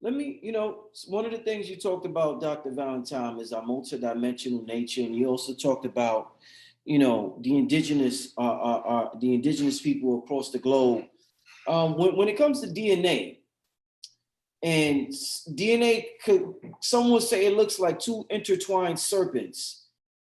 let me, one of the things you talked about, Dr. Valentine, is our multidimensional nature, and you also talked about, the indigenous people across the globe. When it comes to DNA, and DNA could, some would say it looks like two intertwined serpents.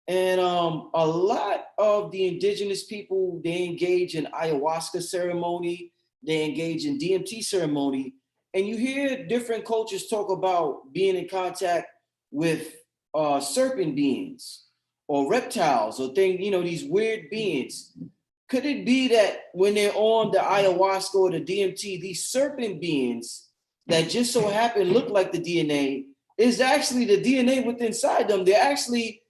And a lot of the indigenous people, they engage in ayahuasca ceremony, they engage in DMT ceremony, and you hear different cultures talk about being in contact with serpent beings or reptiles or things, these weird beings. Could it be that when they're on the ayahuasca or the DMT, these serpent beings that just so happen look like the DNA is actually the DNA within inside them? They're actually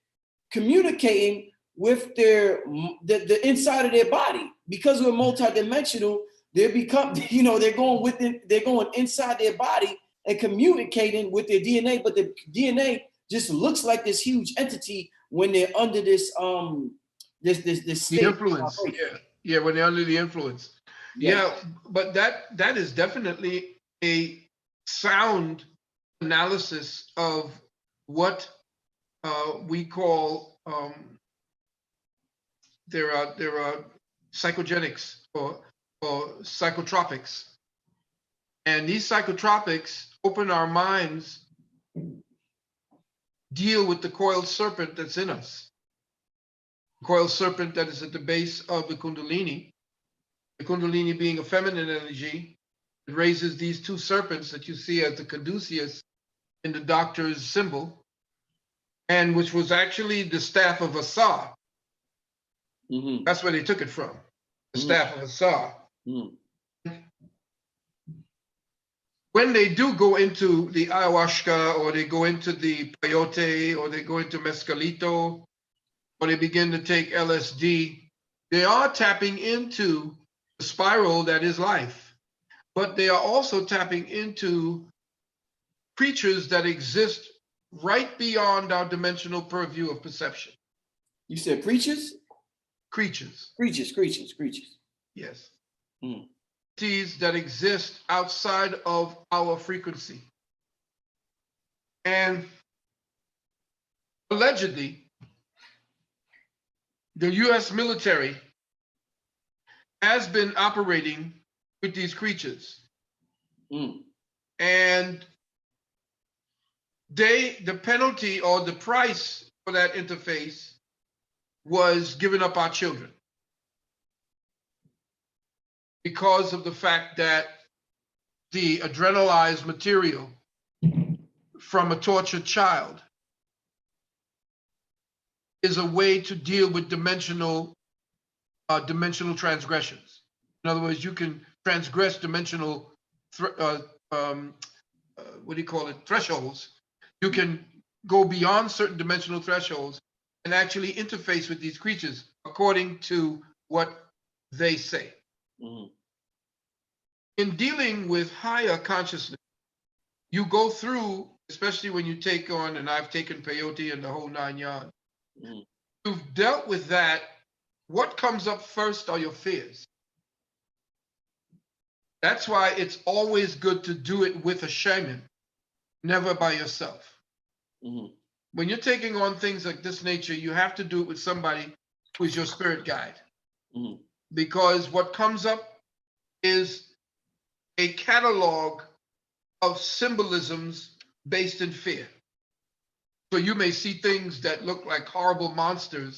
communicating with the inside of their body. Because we're multidimensional, they become, they're going inside their body and communicating with their DNA, but the DNA just looks like this huge entity when they're under this The state. influence, yeah, yeah, when they're under the influence, Yes. yeah. But that is definitely a sound analysis of what we call there are psychogenics or psychotropics, and these psychotropics open our minds, deal with the coiled serpent that's in us. Coiled serpent that is at the base of the Kundalini. The Kundalini being a feminine energy, it raises these two serpents that you see as the caduceus in the doctor's symbol, and which was actually the staff of Asa. Mm-hmm. That's where they took it from, the staff of Asa. Mm-hmm. When they do go into the ayahuasca, or they go into the peyote, or they go into mescalito, or they begin to take LSD, they are tapping into the spiral that is life, but they are also tapping into creatures that exist right beyond our dimensional purview of perception. You said preachers? Creatures. Creatures. Yes. Mm. Entities that exist outside of our frequency. And allegedly, the US military has been operating with these creatures. Mm. And the penalty or the price for that interface was giving up our children, because of the fact that the adrenalized material from a tortured child is a way to deal with dimensional transgressions. In other words, you can transgress dimensional thresholds. You can go beyond certain dimensional thresholds and actually interface with these creatures according to what they say. Mm-hmm. In dealing with higher consciousness, you go through, especially when you take on, and I've taken peyote and the whole 9 yards, Mm-hmm. you've dealt with that. What comes up first are your fears. That's why it's always good to do it with a shaman, never by yourself. Mm-hmm. When you're taking on things like this nature, you have to do it with somebody who is your spirit guide. Mm-hmm. Because what comes up is a catalog of symbolisms based in fear. So you may see things that look like horrible monsters,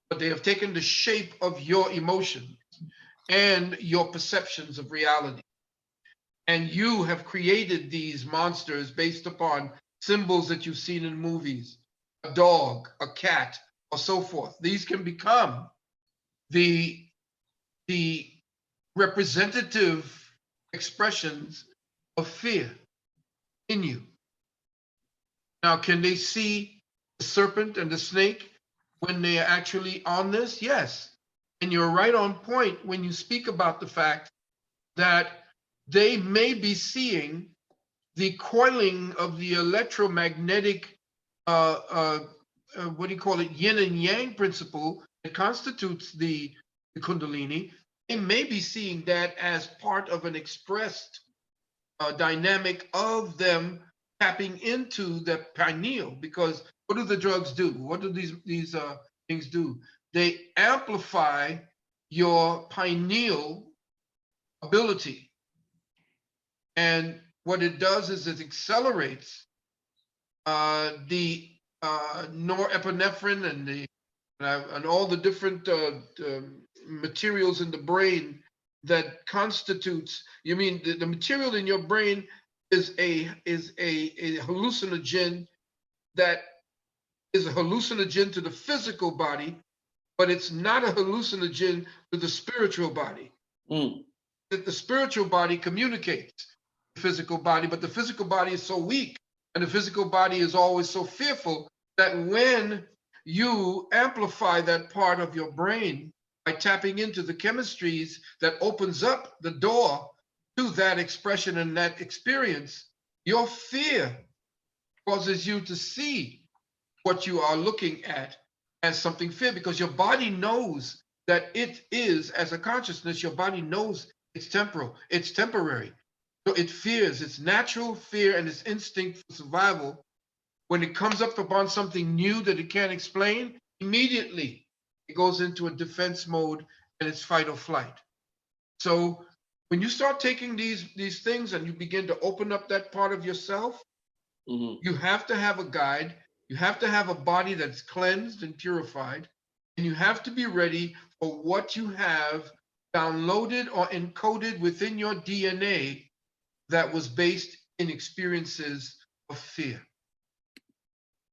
but they have taken the shape of your emotions and your perceptions of reality. And you have created these monsters based upon symbols that you've seen in movies, a dog, a cat, or so forth. These can become the representative expressions of fear in you. Now, can they see the serpent and the snake when they are actually on this? Yes. And you're right on point when you speak about the fact that they may be seeing the coiling of the electromagnetic, yin and yang principle that constitutes the Kundalini. They may be seeing that as part of an expressed dynamic of them tapping into the pineal. Because what do the drugs do? What do these things do? They amplify your pineal ability, and what it does is it accelerates the norepinephrine and all the different materials in the brain that constitutes. You mean the material in your brain is a hallucinogen that is a hallucinogen to the physical body, but it's not a hallucinogen to the spiritual body. That the spiritual body communicates the physical body, but the physical body is so weak and the physical body is always so fearful that when you amplify that part of your brain by tapping into the chemistries that opens up the door to that expression and that experience, your fear causes you to see what you are looking at as something fear, because your body knows that it is, as a consciousness, your body knows it's temporal, it's temporary. So it fears, its natural fear and its instinct for survival. When it comes up upon something new that it can't explain, immediately it goes into a defense mode and it's fight or flight. So when you start taking these things and you begin to open up that part of yourself, you have to have a guide, you have to have a body that's cleansed and purified, and you have to be ready for what you have downloaded or encoded within your DNA that was based in experiences of fear.